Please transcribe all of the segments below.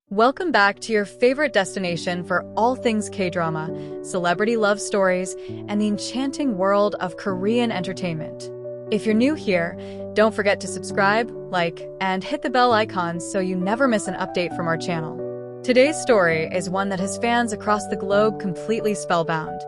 Welcome back to your favorite destination for all things K-drama, celebrity love stories, and the enchanting world of Korean entertainment. If you're new here, don't forget to subscribe, like, and hit the bell icon so you never miss an update from our channel. Today's story is one that has fans across the globe completely spellbound.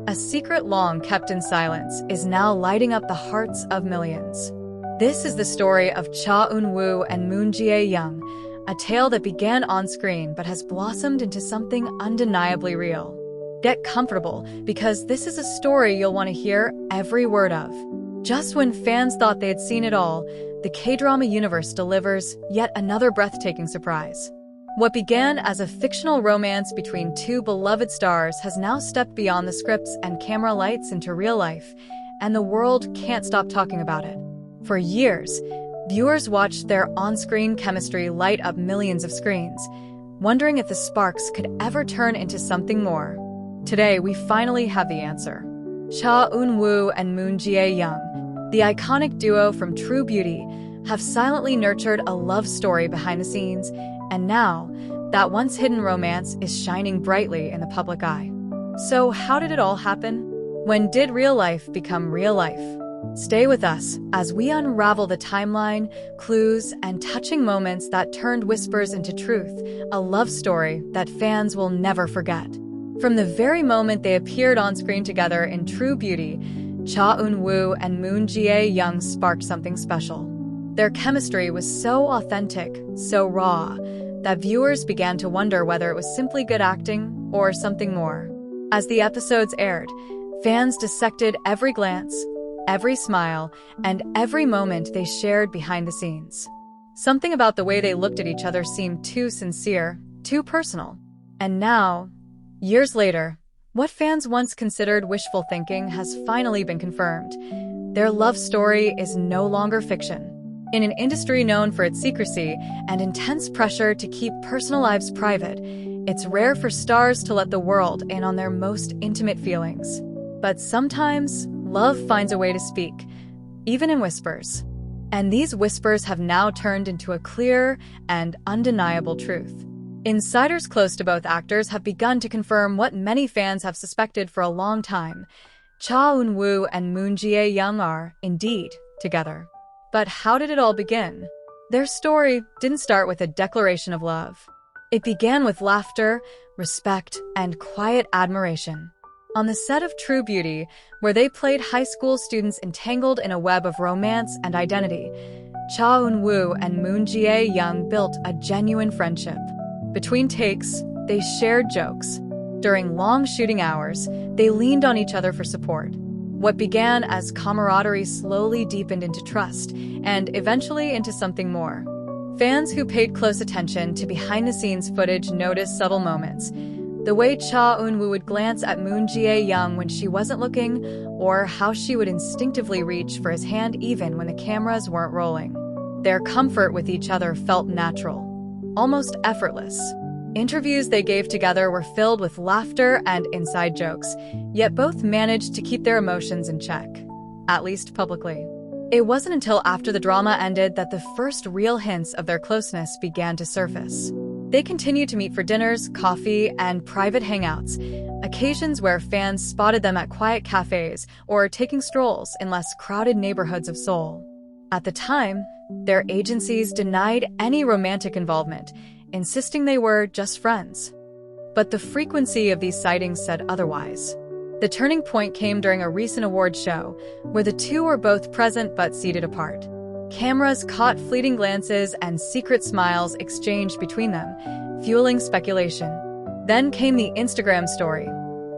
A secret long kept in silence is now lighting up the hearts of millions. This is the story of Cha Eun-woo and Moon Jae-young, a tale that began on-screen but has blossomed into something undeniably real. Get comfortable, because this is a story you'll want to hear every word of. Just when fans thought they had seen it all, the K-drama universe delivers yet another breathtaking surprise. What began as a fictional romance between two beloved stars has now stepped beyond the scripts and camera lights into real life, and the world can't stop talking about it. For years, viewers watched their on-screen chemistry light up millions of screens, wondering if the sparks could ever turn into something more. Today, we finally have the answer. Cha Eun-woo and Moon Jae-young, the iconic duo from True Beauty, have silently nurtured a love story behind the scenes, and now, that once-hidden romance is shining brightly in the public eye. So how did it all happen? When did real life become real life? Stay with us as we unravel the timeline, clues, and touching moments that turned whispers into truth, a love story that fans will never forget. From the very moment they appeared on screen together in True Beauty, Cha Eun-woo and Moon Jae-young sparked something special. Their chemistry was so authentic, so raw, that viewers began to wonder whether it was simply good acting or something more. As the episodes aired, fans dissected every glance, every smile, and every moment they shared behind the scenes. Something about the way they looked at each other seemed too sincere, too personal. And now, years later, what fans once considered wishful thinking has finally been confirmed. Their love story is no longer fiction. In an industry known for its secrecy and intense pressure to keep personal lives private, it's rare for stars to let the world in on their most intimate feelings. But sometimes, love finds a way to speak, even in whispers. And these whispers have now turned into a clear and undeniable truth. Insiders close to both actors have begun to confirm what many fans have suspected for a long time. Cha Eun-woo and Moon Jae-young are, indeed, together. But how did it all begin? Their story didn't start with a declaration of love. It began with laughter, respect, and quiet admiration. On the set of True Beauty, where they played high school students entangled in a web of romance and identity, Cha Eun-woo and Moon Jae-young built a genuine friendship. Between takes, they shared jokes. During long shooting hours, they leaned on each other for support. What began as camaraderie slowly deepened into trust, and eventually into something more. Fans who paid close attention to behind-the-scenes footage noticed subtle moments. The way Cha Eun-woo would glance at Moon Jae-young when she wasn't looking, or how she would instinctively reach for his hand even when the cameras weren't rolling. Their comfort with each other felt natural, almost effortless. Interviews they gave together were filled with laughter and inside jokes, yet both managed to keep their emotions in check, at least publicly. It wasn't until after the drama ended that the first real hints of their closeness began to surface. They continued to meet for dinners, coffee, and private hangouts, occasions where fans spotted them at quiet cafes or taking strolls in less crowded neighborhoods of Seoul. At the time, their agencies denied any romantic involvement, insisting they were just friends. But the frequency of these sightings said otherwise. The turning point came during a recent awards show, where the two were both present but seated apart. Cameras caught fleeting glances and secret smiles exchanged between them, fueling speculation. Then came the Instagram story,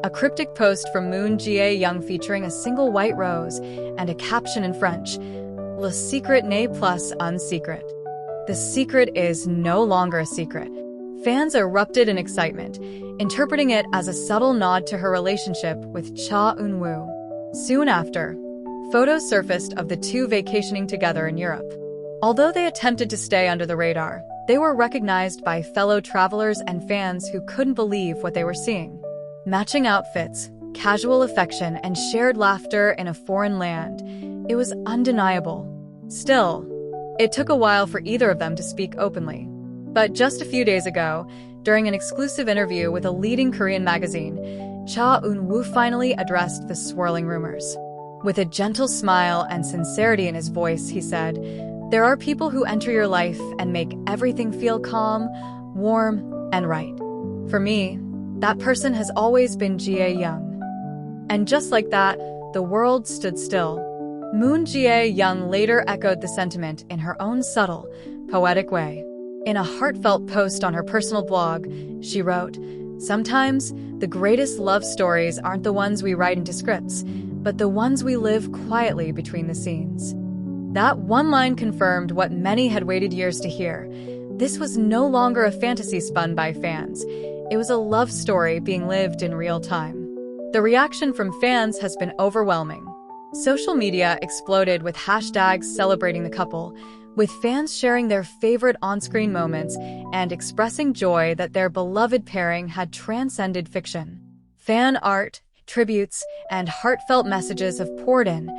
a cryptic post from Moon Jae-young featuring a single white rose and a caption in French, "Le secret n'est plus un secret." The secret is no longer a secret. Fans erupted in excitement, interpreting it as a subtle nod to her relationship with Cha Eun-woo. Soon after, photos surfaced of the two vacationing together in Europe. Although they attempted to stay under the radar, they were recognized by fellow travelers and fans who couldn't believe what they were seeing. Matching outfits, casual affection, and shared laughter in a foreign land. It was undeniable. Still, it took a while for either of them to speak openly. But just a few days ago, during an exclusive interview with a leading Korean magazine, Cha Eun-woo finally addressed the swirling rumors. With a gentle smile and sincerity in his voice, he said, "There are people who enter your life and make everything feel calm, warm, and right. For me, that person has always been Jae-young." And just like that, the world stood still. Moon Jae-young later echoed the sentiment in her own subtle, poetic way. In a heartfelt post on her personal blog, she wrote, "Sometimes, the greatest love stories aren't the ones we write into scripts, but the ones we live quietly between the scenes." That one line confirmed what many had waited years to hear. This was no longer a fantasy spun by fans. It was a love story being lived in real time. The reaction from fans has been overwhelming. Social media exploded with hashtags celebrating the couple, with fans sharing their favorite on-screen moments and expressing joy that their beloved pairing had transcended fiction. Fan art, tributes, and heartfelt messages have poured in,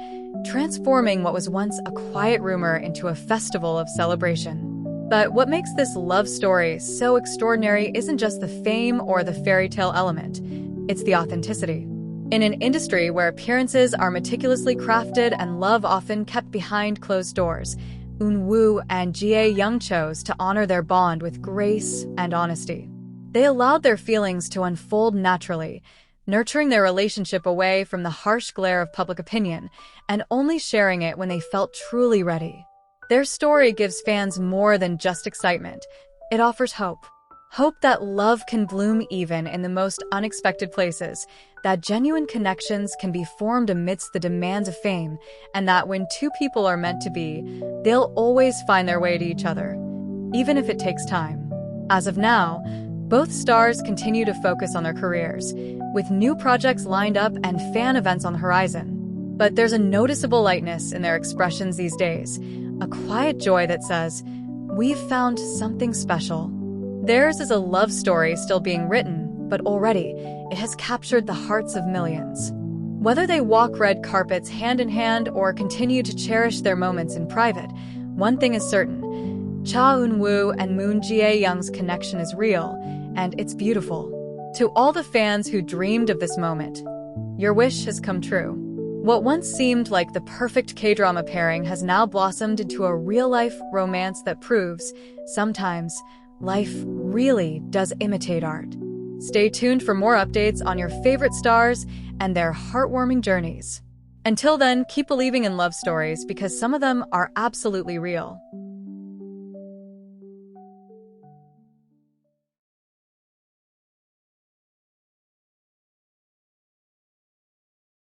transforming what was once a quiet rumor into a festival of celebration. But what makes this love story so extraordinary isn't just the fame or the fairy tale element, it's the authenticity. In an industry where appearances are meticulously crafted and love often kept behind closed doors, Eun-woo and Jae-young chose to honor their bond with grace and honesty. They allowed their feelings to unfold naturally, nurturing their relationship away from the harsh glare of public opinion and only sharing it when they felt truly ready. Their story gives fans more than just excitement. It offers hope. Hope that love can bloom even in the most unexpected places, that genuine connections can be formed amidst the demands of fame, and that when two people are meant to be, they'll always find their way to each other, even if it takes time. As of now, both stars continue to focus on their careers, with new projects lined up and fan events on the horizon. But there's a noticeable lightness in their expressions these days, a quiet joy that says, "We've found something special." Theirs is a love story still being written, but already it has captured the hearts of millions. Whether they walk red carpets hand in hand or continue to cherish their moments in private, one thing is certain: Cha Eun-woo and Moon Jae-young's connection is real, and it's beautiful. To all the fans who dreamed of this moment, your wish has come true. What once seemed like the perfect K-drama pairing has now blossomed into a real-life romance that proves, sometimes, life really does imitate art. Stay tuned for more updates on your favorite stars and their heartwarming journeys. Until then, keep believing in love stories because some of them are absolutely real.